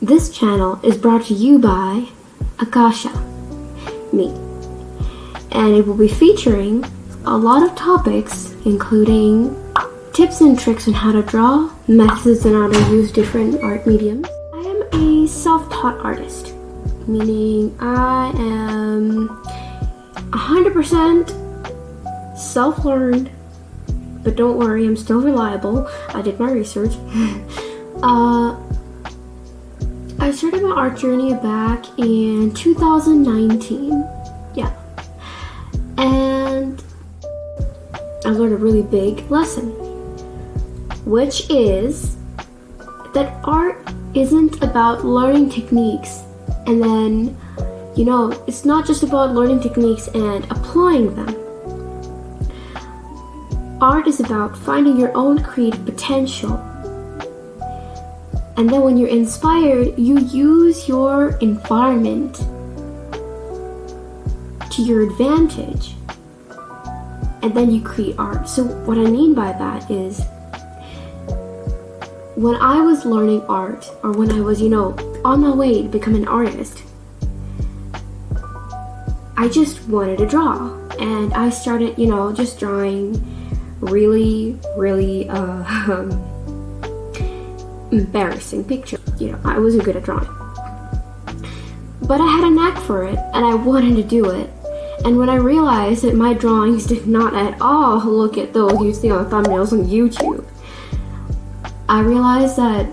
This channel is brought to you by Akaasha, me, and it will be featuring a lot of topics including tips and tricks on how to draw, methods on how to use different art mediums. I am a self-taught artist, meaning I am 100% self-learned, but don't worry, I'm still reliable. I did my research. I started my art journey back in 2019, yeah, and I learned a really big lesson, which is that art isn't about learning techniques and then, it's not just about learning techniques and applying them. Art is about finding your own creative potential. And then when you're inspired, you use your environment to your advantage. And then you create art. So what I mean by that is, when I was learning art, or when I was, on my way to become an artist, I just wanted to draw. And I started, just drawing really embarrassing pictures. I wasn't good at drawing, but I had a knack for it and I wanted to do it. And when I realized that my drawings did not at all look at those you see on thumbnails on YouTube, I realized that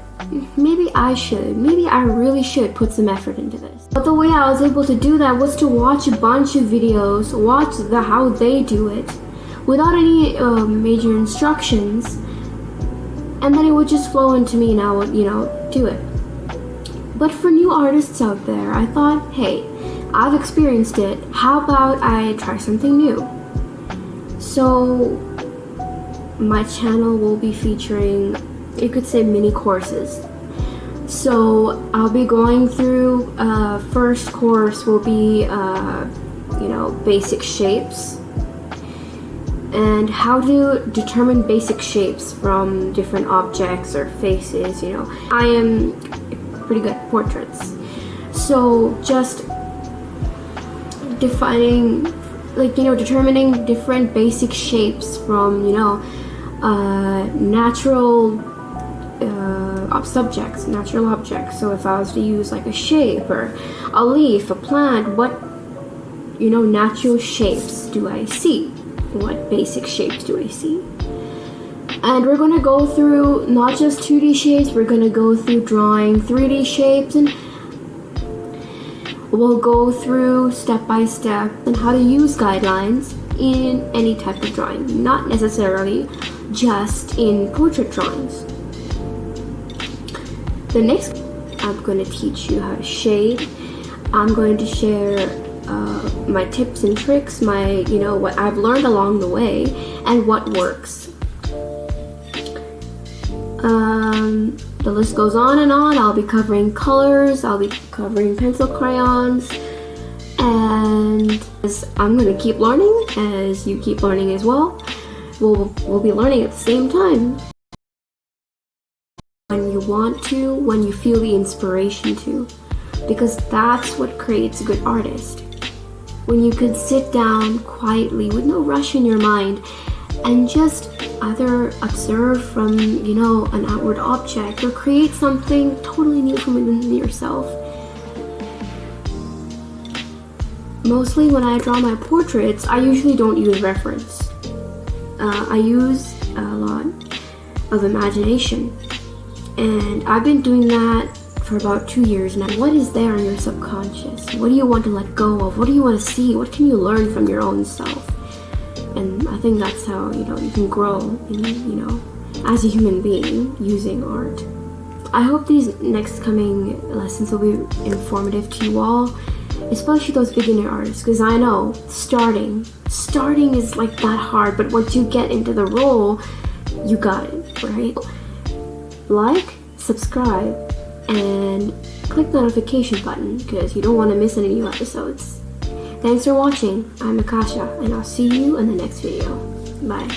maybe I really should put some effort into this. But the way I was able to do that was to watch a bunch of videos, watch how they do it without any major instructions. And then it would just flow into me and I would, do it. But for new artists out there, I thought, hey, I've experienced it. How about I try something new? So my channel will be featuring, you could say, mini courses. So I'll be going through, first course will be, basic shapes, and how to determine basic shapes from different objects or faces. I am pretty good at portraits, so just determining different basic shapes from natural objects. So if I was to use like a shape or a leaf, a plant, what natural shapes do I see? What basic shapes do I see? And we're going to go through not just 2D shapes, we're going to go through drawing 3D shapes, and we'll go through step by step and how to use guidelines in any type of drawing, not necessarily just in portrait drawings. The next, I'm going to teach you how to shade. I'm going to share my tips and tricks, what I've learned along the way, and what works. The list goes on and on. I'll be covering colors, I'll be covering pencil crayons, and I'm going to keep learning as you keep learning as well. We'll be learning at the same time. When you want to, when you feel the inspiration to, because that's what creates a good artist. When you can sit down quietly with no rush in your mind and just either observe from, an outward object or create something totally new from within yourself. Mostly when I draw my portraits, I usually don't use reference. I use a lot of imagination. And I've been doing that for about 2 years now. What is there in your subconscious? What do you want to let go of? What do you want to see? What can you learn from your own self? And I think that's how, you can grow, as a human being using art. I hope these next coming lessons will be informative to you all, especially those beginner artists, because I know starting is like that hard, but once you get into the role, you got it, right? Like, subscribe, and click the notification button because you don't want to miss any new episodes. Thanks for watching. I'm Akaasha, and I'll see you in the next video. Bye.